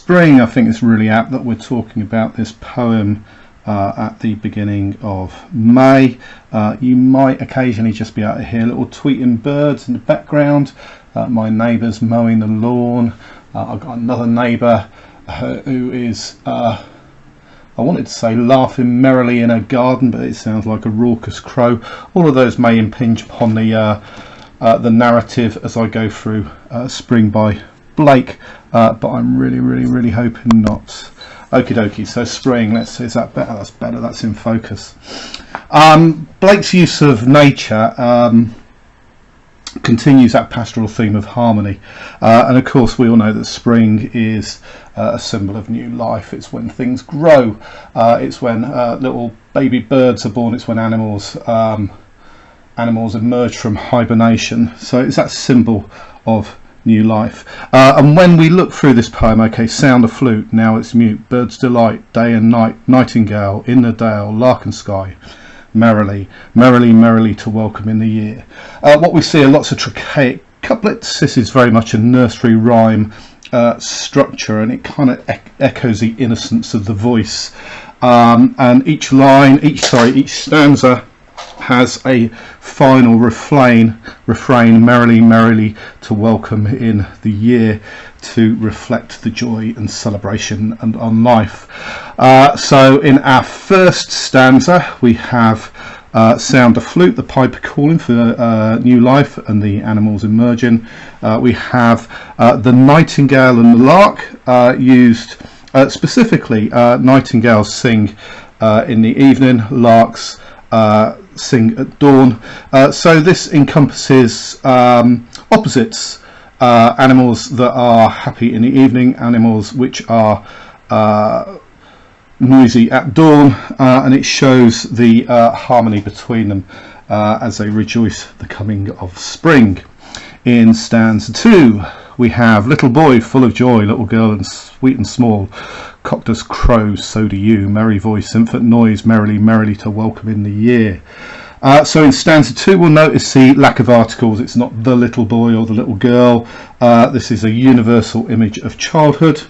spring, I think it's really apt that we're talking about this poem at the beginning of May. You might occasionally just be able to hear little tweeting birds in the background. My neighbour's mowing the lawn. I've got another neighbour who is, I wanted to say laughing merrily in her garden, but it sounds like a raucous crow. All of those may impinge upon the narrative as I go through Spring by Blake, but I'm really hoping not. Okie dokie, so spring, let's see, is that better? That's better, that's in focus. Blake's use of nature continues that pastoral theme of harmony, and of course we all know that spring is a symbol of new life. It's when things grow, it's when little baby birds are born, it's when animals emerge from hibernation, so it's that symbol of new life. And when we look through this poem, okay, sound a flute, now it's mute, bird's delight, day and night, nightingale, in the dale, lark and sky, merrily to welcome in the year. What we see are lots of trochaic couplets. This is very much a nursery rhyme structure, and it kind of echoes the innocence of the voice, and each stanza has a final refrain, merrily to welcome in the year, to reflect the joy and celebration and on life. So in our first stanza we have sound a flute, the piper calling for new life and the animals emerging. We have the nightingale and the lark used specifically. Nightingales sing in the evening, larks sing at dawn, so this encompasses opposites, animals that are happy in the evening, animals which are noisy at dawn, and it shows the harmony between them as they rejoice the coming of spring. In stanza 2 we have little boy full of joy, little girl and sweet and small, cock does crow, so do you, merry voice, infant noise, merrily to welcome in the year. So in stanza 2 we'll notice the lack of articles. It's not the little boy or the little girl. This is a universal image of childhood.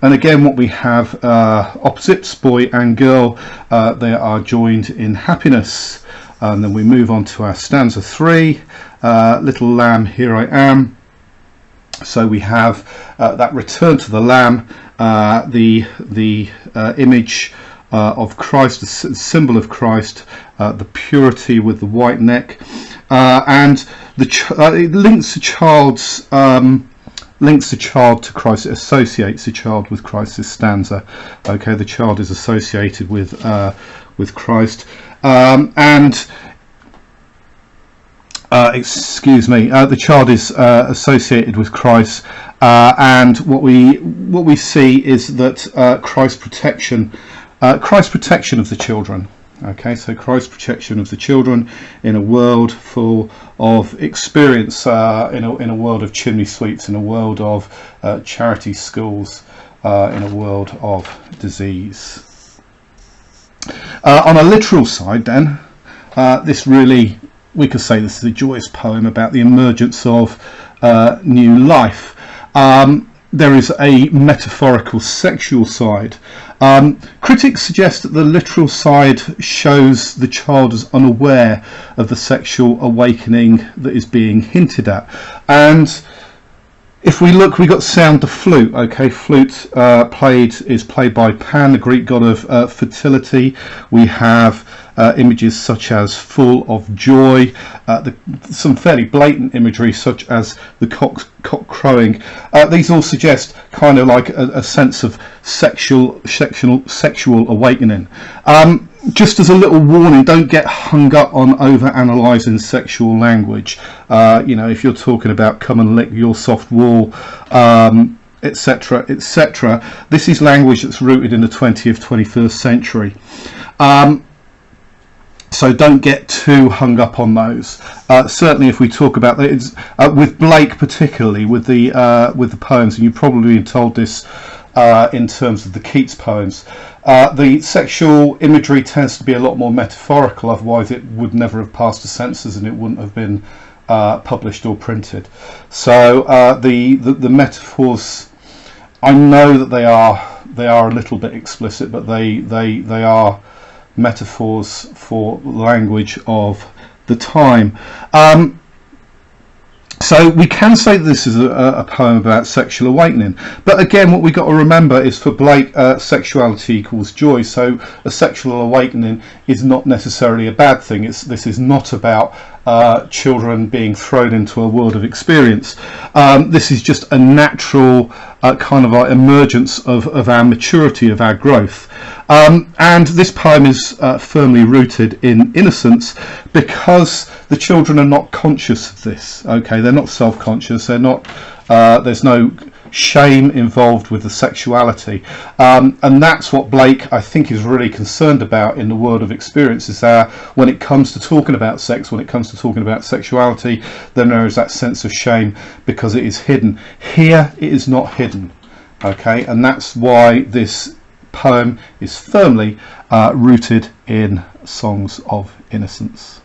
And again what we have, opposites, boy and girl, they are joined in happiness. And then we move on to our stanza 3, little lamb, here I am. So we have that return to the lamb, the image of Christ, the symbol of Christ, the purity with the white neck, and it links the child to Christ. It associates the child with Christ, this stanza. Okay, the child is associated with Christ, the child is associated with Christ, and what we see is that Christ's protection of the children. Okay, so Christ's protection of the children in a world full of experience, in a world of chimney sweeps, in a world of charity schools, in a world of disease. On a literal side then, we could say this is a joyous poem about the emergence of new life. There is a metaphorical sexual side. Critics suggest that the literal side shows the child as unaware of the sexual awakening that is being hinted at. And if we look, we got sound the flute. Okay, flute is played by Pan, the Greek god of fertility. We have images such as full of joy, some fairly blatant imagery such as the cock crowing. These all suggest kind of like a sense of sexual awakening. Just as a little warning, don't get hung up on over analysing sexual language. If you're talking about come and lick your soft wall, etc., etc., this is language that's rooted in the 20th, 21st century. So don't get too hung up on those. Certainly, if we talk about that, with Blake particularly, with the poems, and you've probably been told this in terms of the Keats poems, the sexual imagery tends to be a lot more metaphorical. Otherwise, it would never have passed the censors, and it wouldn't have been published or printed. So the metaphors I know that they are a little bit explicit, but they are metaphors for language of the time. So we can say that this is a poem about sexual awakening, but again what we got to remember is for Blake, sexuality equals joy, so a sexual awakening is not necessarily a bad thing. This is not about children being thrown into a world of experience. This is just a natural kind of like emergence of our maturity, of our growth. And this poem is firmly rooted in innocence, because the children are not conscious of this. Okay, they're not self-conscious. They're not. There's no shame involved with the sexuality, and that's what Blake, I think, is really concerned about in the world of experience. Is that when it comes to talking about sex, when it comes to talking about sexuality, then there is that sense of shame because it is hidden. Here, it is not hidden. Okay, and that's why this poem is firmly rooted in songs of innocence.